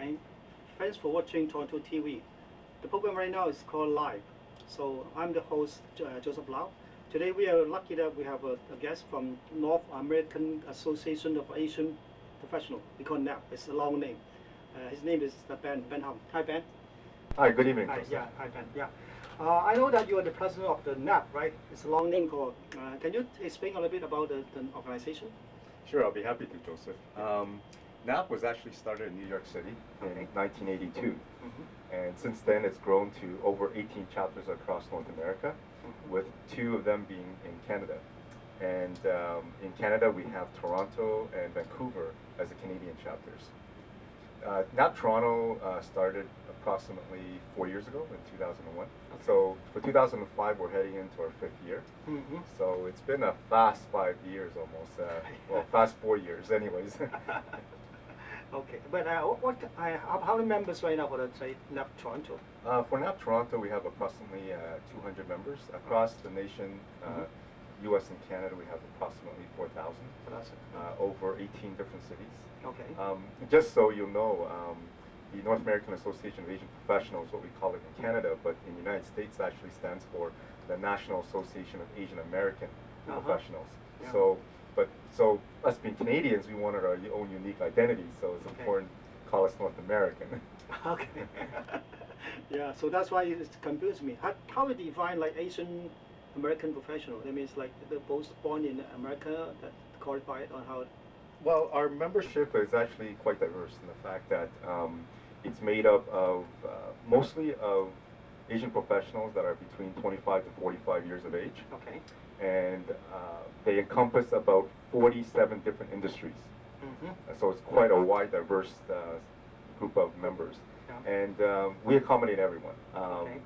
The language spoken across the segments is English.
Hi, thanks for watching Toronto TV. The program right now is called Live. So I'm the host, Joseph Lau. Today we are lucky that we have a guest from North American Association of Asian Professionals. We call NAAAP. It's a long name. His name is Ben Hum. Hi, Ben. Hi, good evening. Hi, yeah, hi, Ben. Yeah. I know that you are the president of the NAAAP, right? It's a long name called. Can you explain a little bit about the organization? Sure, I'll be happy to, Joseph. NAAAP was actually started in New York City in 1982. And since then it's grown to over 18 chapters across North America, with 2 of them being in Canada. And in Canada we have Toronto and Vancouver as the Canadian chapters. NAAAP Toronto started approximately 4 years ago in 2001. So for 2005 we're heading into our 5th year. So it's been a fast 5 years almost. Well, fast 4 years anyways. Okay, but how many members right now for the NAAAP Toronto? For NAAAP Toronto, we have approximately 200 members across the nation. U.S. and Canada, we have approximately 4,000. Over 18 different cities. Okay. Just so you know, the North American Association of Asian Professionals, what we call it in Canada, but in the United States actually stands for the National Association of Asian American Professionals. Yeah. So us being Canadians, we wanted our own unique identity, so it's important to call us North American. Okay. Yeah, so that's why it confused me. How we define like Asian American professional? That means like they're both born in America that qualified on how? Well, our membership is actually quite diverse in the fact that it's made up of mostly of Asian professionals that are between 25 to 45 years of age. Okay. And they encompass about 47 different industries. So it's quite a wide, diverse group of members. Yeah. And we accommodate everyone. Okay.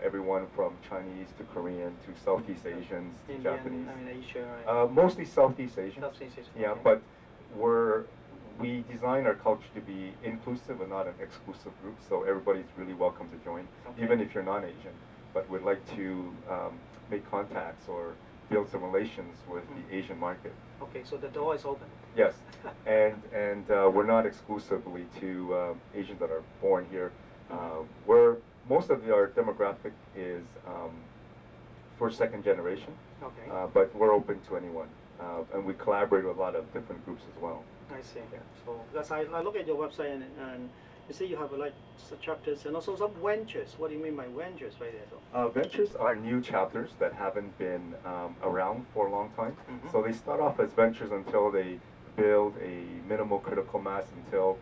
Everyone from Chinese to Korean to Southeast Asians to Indian, Japanese. I mean Asia, right? Mostly Southeast Asian. Southeast Asia. Yeah, Okay. but we design our culture to be inclusive and not an exclusive group, so everybody's really welcome to join, even if you're non-Asian. But we'd like to make contacts or build some relations with the Asian market. Okay, so the door is open. Yes, and we're not exclusively to Asians that are born here. Most of our demographic is first, second generation. Okay. But we're open to anyone, and we collaborate with a lot of different groups as well. I see. Yeah. So because I look at your website and you say you have like some chapters and also some ventures. What do you mean by ventures right there? So? Ventures are new chapters that haven't been around for a long time. So they start off as ventures until they build a minimal critical mass until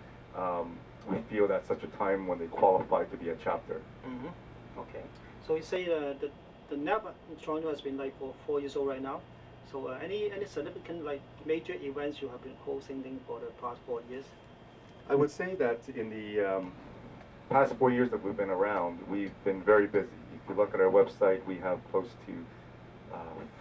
we feel that's such a time when they qualify to be a chapter. Okay. So you say the NAAAP in Toronto has been like for 4 years old right now. So any significant like major events you have been hosting for the past 4 years? I would say that in the past 4 years that we've been around, we've been very busy. If you look at our website, we have close to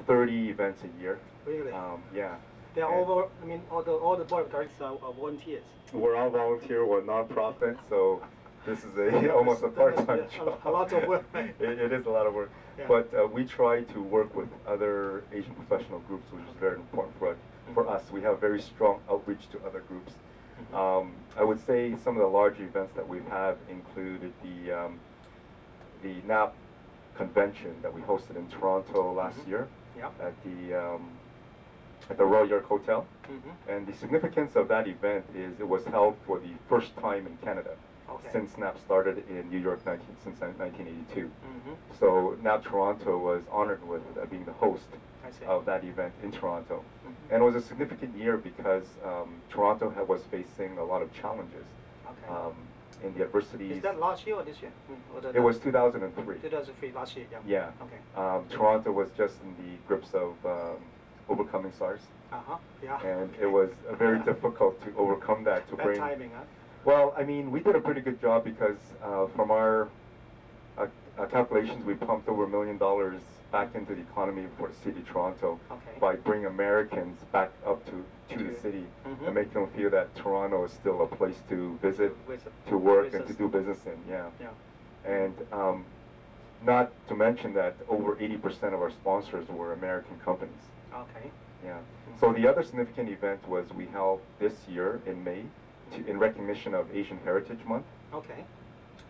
30 events a year. Really? Yeah. They're all, I mean, all the board of directors are volunteers. We're all volunteer. We're non-profit, so this is almost a part-time job. A lot of work. It is a lot of work. Yeah. But we try to work with other Asian professional groups, which is very important for us. We have very strong outreach to other groups. I would say some of the larger events that we've had included the NAAAP convention that we hosted in Toronto last year at the Royal York Hotel. And the significance of that event is it was held for the first time in Canada since NAAAP started in New York since 1982. So NAAAP Toronto was honored with being the host of that event in Toronto. And it was a significant year because Toronto was facing a lot of challenges in the adversities. Is that last year or this year? It was 2003. 2003, last year, yeah. Yeah. Okay. Toronto was just in the grips of overcoming SARS. Yeah. And it was very difficult to overcome that. Bad timing, huh? Well, I mean, we did a pretty good job because from our calculations, we pumped over $1 million back into the economy for the city of Toronto by bringing Americans back up to the city and make them feel that Toronto is still a place to visit, to work, and to do business in. Yeah. And not to mention that over 80% of our sponsors were American companies. Okay. Yeah. So the other significant event was we held this year in May in recognition of Asian Heritage Month. Okay.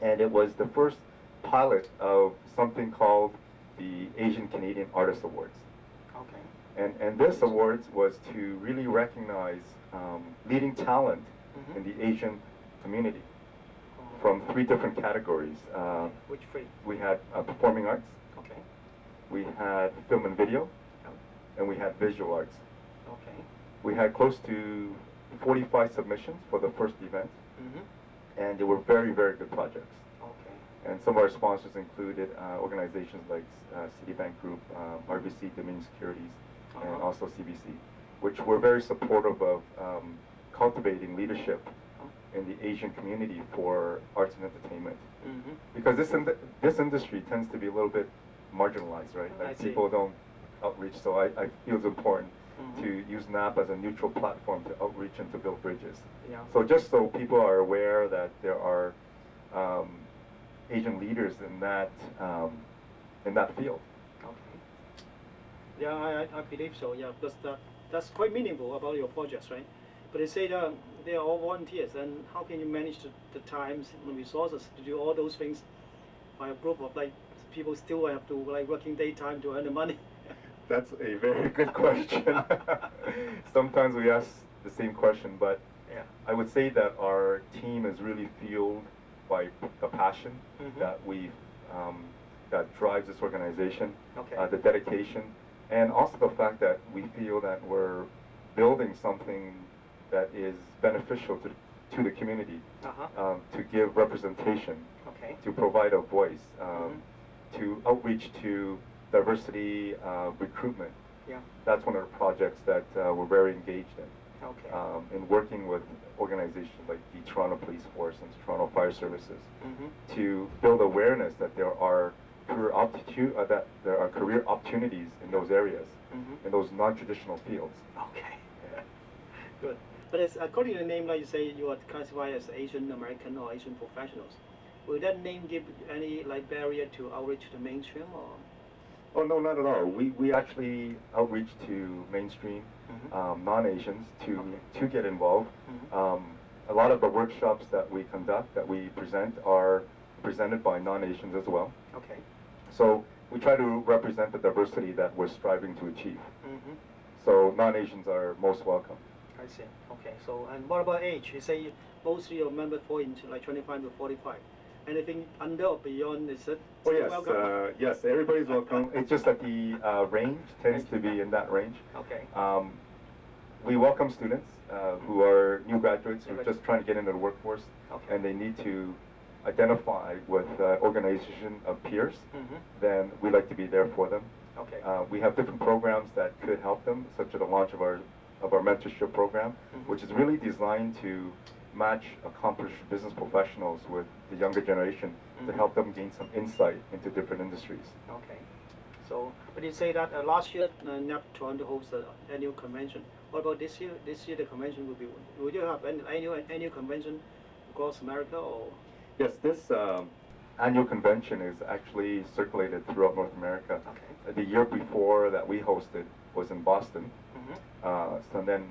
And it was the first pilot of something called the Asian Canadian Artist Awards. Okay. And this awards was to really recognize leading talent in the Asian community from 3 different categories. Which 3? We had performing arts, Okay. we had film and video, and we had visual arts. Okay. We had close to 45 submissions for the first event, and they were very, very good projects. Okay. And some of our sponsors included organizations like Citibank Group, RBC Dominion Securities, and also CBC, which were very supportive of cultivating leadership in the Asian community for arts and entertainment. Because this industry tends to be a little bit marginalized, right? Like people don't outreach, so I feel it's important to use NAAAP as a neutral platform to outreach and to build bridges. Yeah. So just so people are aware that there are Asian leaders in that field. Okay. Yeah, I believe so. Yeah, because that's quite meaningful about your projects, right? But they say that they are all volunteers, and how can you manage the times and resources to do all those things by a group of like people still have to like working daytime to earn the money? That's a very good question. Sometimes we ask the same question, but yeah. I would say that our team is really fueled by the passion that that drives this organization, Okay. the dedication, and also the fact that we feel that we're building something that is beneficial to the community, to give representation, Okay. to provide a voice, to outreach to diversity recruitment. Yeah. That's one of the projects that we're very engaged in. Okay. In working with organizations like the Toronto Police Force and Toronto Fire Services to build awareness that there are career opportunities in those areas, in those non-traditional fields. Okay. Yeah. Good. But it's, according to the name, like you say, you are classified as Asian American or Asian professionals. Will that name give any like barrier to outreach to the mainstream, or? Oh no, not at all. We actually outreach to mainstream non-Asians to get involved. A lot of the workshops that we conduct, that we present, are presented by non-Asians as well. Okay. So we try to represent the diversity that we're striving to achieve. So non-Asians are most welcome. I see. Okay. So, and what about age? You say mostly your members fall into like 25 to 45. Anything under or beyond, is it? Oh yes, welcome? yes, everybody's welcome. It's just that the range tends to be in that range. Okay. We welcome students who are new graduates who are just trying to get into the workforce, and they need to identify with organization of peers. Then we like to be there for them. Okay. We have different programs that could help them, such as the launch of our mentorship program, which is really designed to match accomplished business professionals with the younger generation to help them gain some insight into different industries. Okay. So, but you say that last year NAAAP Toronto hosted an annual convention. What about this year? This year the convention will be. Will you have an annual convention across America, or? Yes, this annual convention is actually circulated throughout North America. Okay. The year before that we hosted was in Boston. So then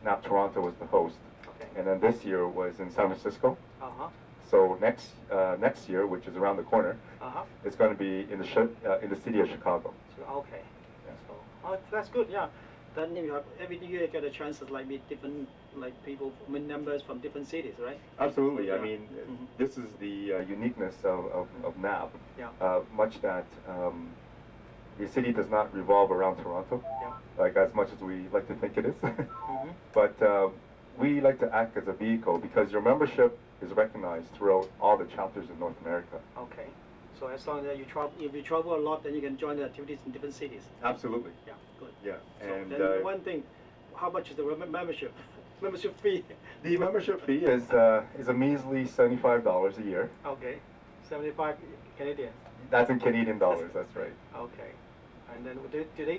NAAAP Toronto was the host. Okay. And then this year was in San Francisco. So next year, which is around the corner, it's going to be in the city of Chicago. So, okay. Yeah. So, that's good. Yeah. Then you have every year you get a chance to like meet different like people, members from different cities, right? Absolutely. So, yeah. I mean, this is the uniqueness of NAAAP. Yeah. Much that the city does not revolve around Toronto, like as much as we like to think it is. But we like to act as a vehicle because your membership is recognized throughout all the chapters in North America. Okay. So as long as you travel, if you travel a lot, then you can join the activities in different cities. Absolutely. Yeah. Good. Yeah. So And then one thing, how much is the membership? Membership fee? The membership fee is a measly $75 a year. Okay. 75 Canadian. That's in Canadian dollars. That's right. Okay. And then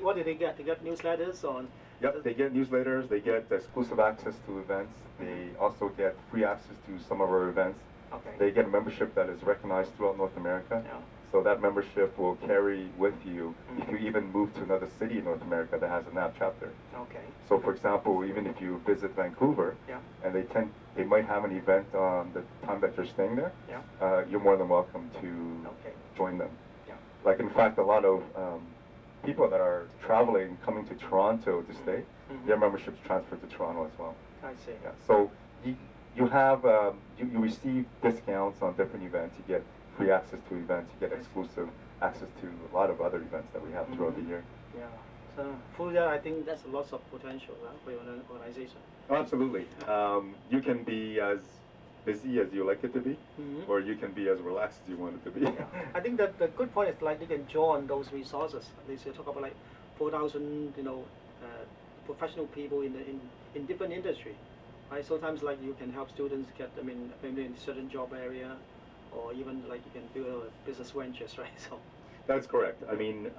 what do they get? They get newsletters on. Yep, they get newsletters, they get exclusive access to events, they also get free access to some of our events. Okay. They get a membership that is recognized throughout North America. Yeah. So that membership will carry with you if you even move to another city in North America that has a NAAAP chapter. Okay. So for example, even if you visit Vancouver, Yeah. and they might have an event on the time that you're staying there, Yeah. you're more than welcome to Okay. join them. Yeah. Like in fact, a lot of people that are traveling, coming to Toronto to stay, their memberships transferred to Toronto as well. I see. Yeah. So you have you receive discounts on different events. You get free access to events. You get exclusive access to a lot of other events that we have throughout the year. Yeah. So through that, I think that's lots of potential for your organization. Oh, absolutely. You can be as busy as you like it to be, or you can be as relaxed as you want it to be. Yeah. I think that the good point is like you can join those resources. They talk about like 4,000, professional people in different industry. Right? Sometimes like you can help students get, maybe in a certain job area, or even like you can do business ventures, right? So. That's correct. I mean,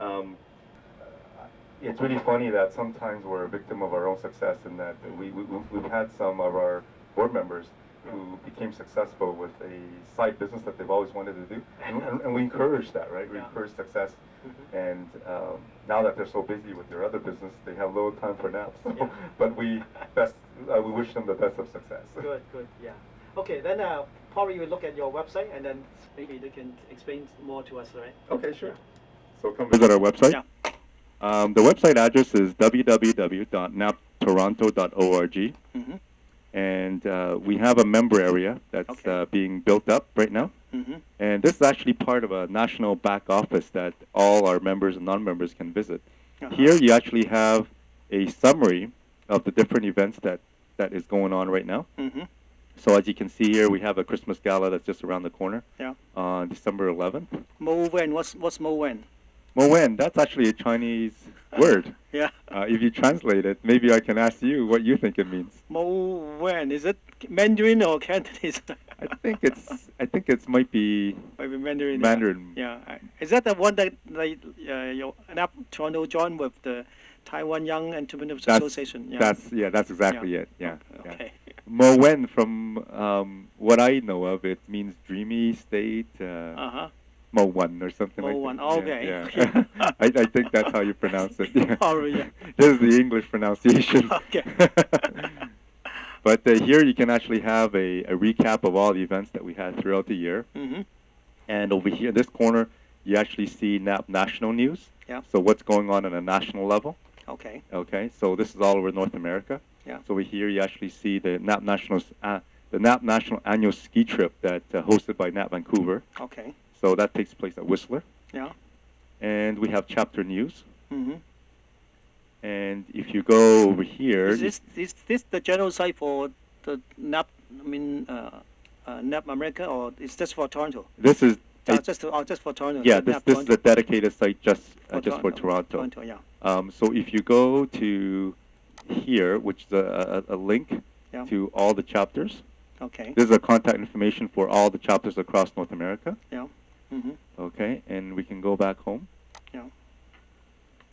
it's really funny that sometimes we're a victim of our own success in that we've had some of our board members who became successful with a side business that they've always wanted to do, and we encourage that, right? We encourage success, and now that they're so busy with their other business, they have little time for naps. So, but we wish them the best of success. Good, yeah. Okay, then probably we'll look at your website, and then maybe they can explain more to us, right? Okay, sure. So come visit our website. Yeah. The website address is www.naaptoronto.org. And we have a member area that's being built up right now. And this is actually part of a national back office that all our members and non-members can visit. Here you actually have a summary of the different events that is going on right now. So as you can see here, we have a Christmas gala that's just around the corner on December 11th. Mo Wen, what's Mo Wen? Mo Wen, that's actually a Chinese word. Yeah. If you translate it, maybe I can ask you what you think it means. Mo Wen, is it Mandarin or Cantonese? I think it might be Mandarin. Mandarin. Yeah. Is that the one that your NAAAP Toronto joined with the Taiwan Young Entrepreneurs Association? Yeah. That's exactly it. Yeah. Okay. Mo Wen, from what I know of, it means dreamy state. Mo Wan or something like that. Mo Wan, okay. Yeah. I think that's how you pronounce it. Yeah. Oh, yeah. This is the English pronunciation. Okay. But here you can actually have a recap of all the events that we had throughout the year. And over here, in this corner, you actually see NAAAP national news. Yeah. So what's going on a national level. Okay. Okay. So this is all over North America. Yeah. So over here, you actually see the NAAAP National Annual Ski Trip that hosted by NAAAP Vancouver. Okay. So that takes place at Whistler. Yeah. And we have chapter news. And if you go over here, is this the general site for the NAAP? NAAP America, or is this for Toronto? This is just for Toronto. Yeah, this is a dedicated site just for Toronto. Toronto, yeah. So if you go to here, which is a link to all the chapters. Okay. This is a contact information for all the chapters across North America. Yeah. Okay, and we can go back home. Yeah.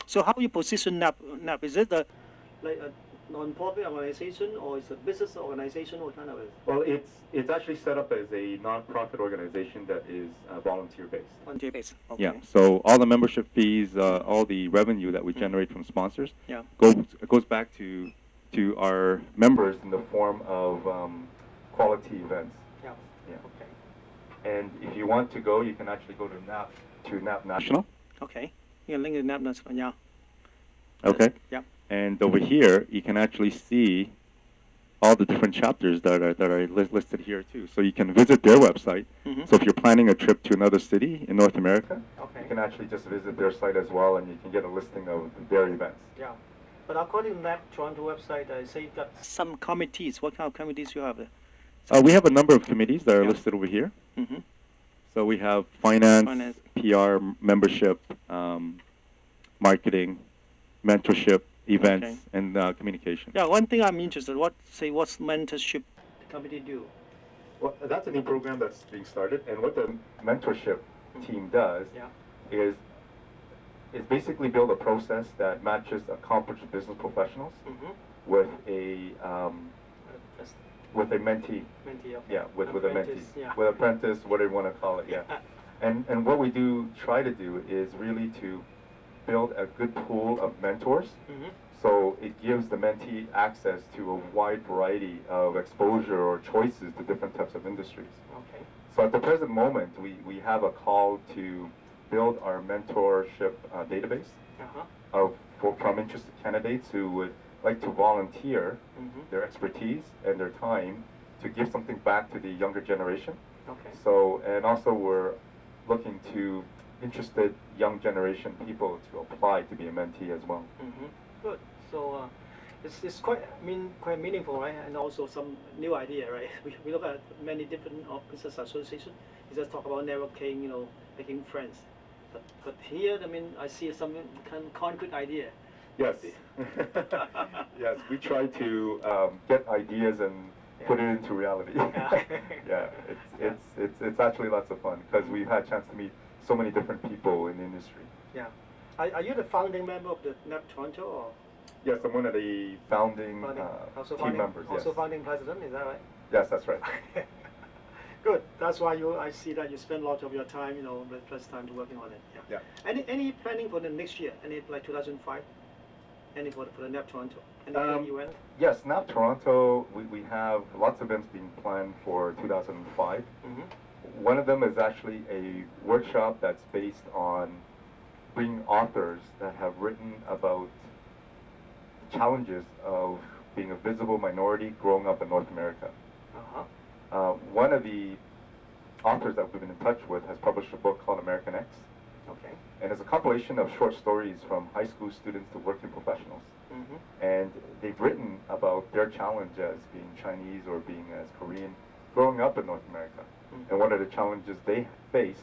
So how you position NAAP? Is it like a non-profit organization, or is it a business organization? What kind of it? Well, it's actually set up as a non-profit organization that is volunteer-based. Volunteer-based. Okay. Yeah. So all the membership fees, all the revenue that we generate from sponsors, goes back to our members in the form of quality events. Yeah. Okay. And if you want to go, you can actually go to NAAP National. Okay. You can link to NAAP National. Yeah. Okay. Yeah. And over here, you can actually see all the different chapters that are listed here too. So you can visit their website. So if you're planning a trip to another city in North America, you can actually just visit their site as well, and you can get a listing of their events. Yeah. But according to NAAP Toronto website, I say you've got some committees. What kind of committees you have? We have a number of committees that are listed over here. So we have finance, PR, membership, marketing, mentorship, events, and communication. Yeah, one thing I'm interested. What's mentorship committee do? Well, that's a new program that's being started, and what the mentorship team does is basically build a process that matches accomplished business professionals with a mentee. Mentee, okay. Yeah, with a mentee. Yeah. With apprentice, whatever you want to call it, yeah. And what we try to do is really to build a good pool of mentors. Mm-hmm. So it gives the mentee access to a wide variety of exposure or choices to different types of industries. Okay. So at the present moment, we have a call to build our mentorship database from interested candidates who would like to volunteer Mm-hmm. their expertise and their time to give something back to the younger generation. Okay. So, and also we're looking to interested young generation people to apply to be a mentee as well. Mm-hmm. Good. So it's quite quite meaningful, right? And also some new idea, right? We look at many different business associations. You just talk about networking, making friends. But here, I see some kind of concrete idea. Yes. Yes, we try to get ideas and put it into reality. Yeah, it's actually lots of fun because we've had a chance to meet so many different people in the industry. Yeah. Are you the founding member of the NAAAP Toronto, or? Yes, I'm one of the founding team members. Also yes. founding president, is that right? Yes, that's right. Good. That's why I see that you spend a lot of your time, press time to working on it. Yeah. Any planning for the next year? Any like 2005? Any for the NAAAP Toronto? Any event? Yes, NAAAP Toronto. We have lots of events being planned for 2005. Mm-hmm. One of them is actually a workshop that's based on bringing authors that have written about challenges of being a visible minority growing up in North America. One of the authors that we've been in touch with has published a book called American X. Okay. And it's a compilation of short stories from high school students to working professionals. Mm-hmm. And they've written about their challenge as being Chinese or being as Korean growing up in North America. Mm-hmm. And what are the challenges they faced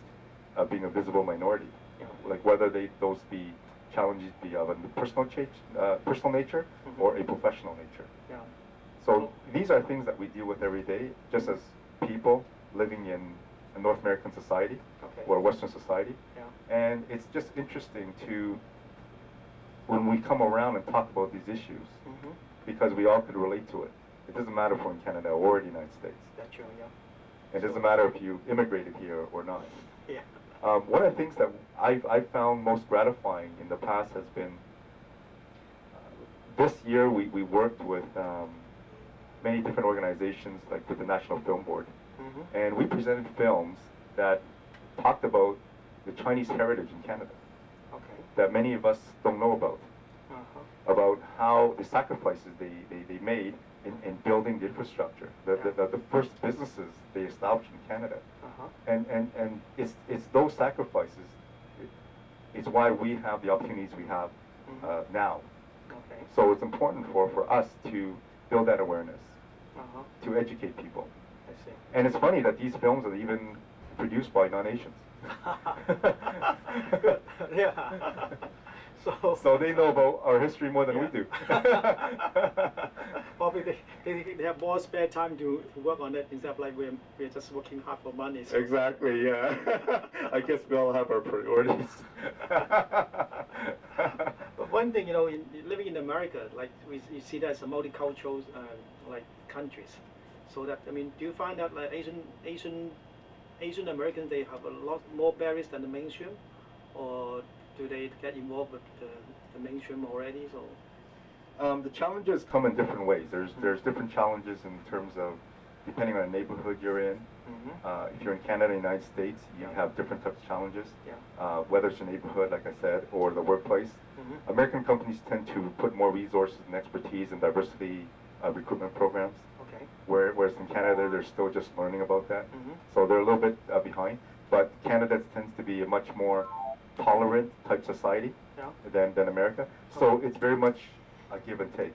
being a visible minority. Yeah. Like whether those be challenges be of a personal nature mm-hmm. or a professional nature. Yeah. So these are things that we deal with every day, just as people living in a North American society or Western society. Yeah. And it's just interesting to, when we come around and talk about these issues, mm-hmm. because we all could relate to it. It doesn't matter if we're in Canada or the United States. That's true, yeah. It doesn't matter if you immigrated here or not. Yeah. One of the things that I've found most gratifying in the past has been, this year we worked with many different organizations, like with the National Film Board, mm-hmm. and we presented films that talked about the Chinese heritage in Canada that many of us don't know about, about how the sacrifices they made in building the infrastructure, the first businesses they established in Canada. And it's those sacrifices, it's why we have the opportunities we have now. So it's important for us to build that awareness, to educate people. I see. And it's funny that these films are even produced by non-Asians. Yeah. So they know about our history more than we do. Probably they have more spare time to work on it instead of like we're just working hard for money. So. Exactly, yeah. I guess we all have our priorities. But one thing, living in America, like you see that as a multicultural like countries. So that, do you find that like Asian Americans, they have a lot more barriers than the mainstream, or do they get involved with the mainstream already? So the challenges come in different ways. There's different challenges in terms of depending on the neighborhood you're in. If you're in Canada and the United States, you have different types of challenges. Whether it's your neighborhood, like I said, or the workplace. American companies tend to put more resources and expertise in diversity recruitment programs. Whereas in Canada, they're still just learning about that. So they're a little bit behind. But Canada tends to be a much more tolerant type society than America. So it's very much a give and take.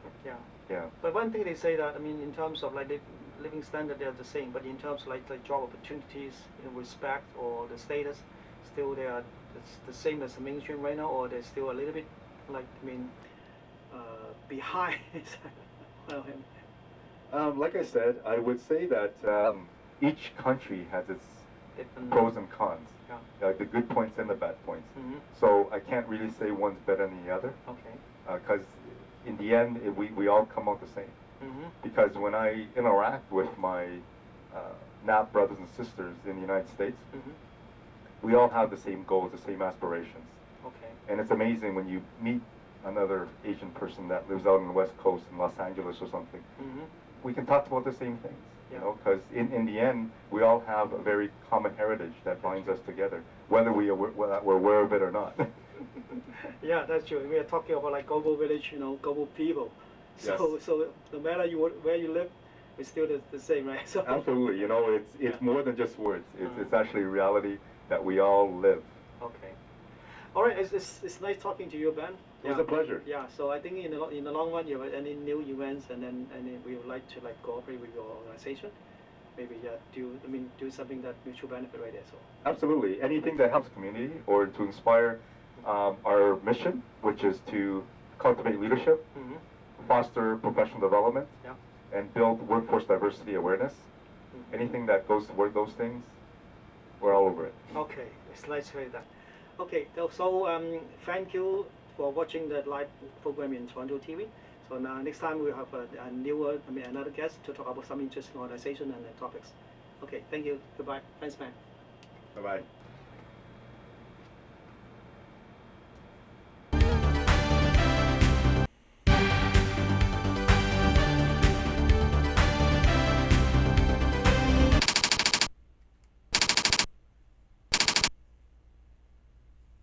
Yeah. But one thing they say that, in terms of like the living standard, they're the same. But in terms of like the job opportunities, respect or the status, still they are the same as the mainstream right now, or they're still a little bit like behind. Like I said, I would say that each country has its pros and cons, the good points and the bad points. So I can't really say one's better than the other. Because in the end, we all come out the same. Because when I interact with my NAAP brothers and sisters in the United States, we all have the same goals, the same aspirations. Okay. And it's amazing when you meet another Asian person that lives out on the West Coast in Los Angeles or something. Mm-hmm. We can talk about the same things, Yeah. you know, because in the end, we all have a very common heritage that binds us together, whether we're aware of it or not. Yeah, that's true. We are talking about like global village, you know, global people. So, Yes. so no matter where you live, it's still the same, right? So. Absolutely, you know, it's Yeah. more than just words. It's Uh-huh. actually reality that we all live. Okay. All right. It's nice talking to you, Ben. It was a pleasure. Yeah. So I think in the long run, you have any new events, and then we would like to like cooperate with your organization. Maybe do something that mutual benefit right there. So. Absolutely. Anything that helps the community or to inspire our mission, which is to cultivate leadership, Mm-hmm. foster professional development, Yeah. and build workforce diversity awareness. Mm-hmm. Anything that goes toward those things, we're all over it. Okay, it's nice to hear that. Okay, so thank you for watching the live program in Toronto TV. So now next time we'll have another guest to talk about some interesting organization and topics. Okay, thank you. Goodbye. Thanks, man. Bye-bye.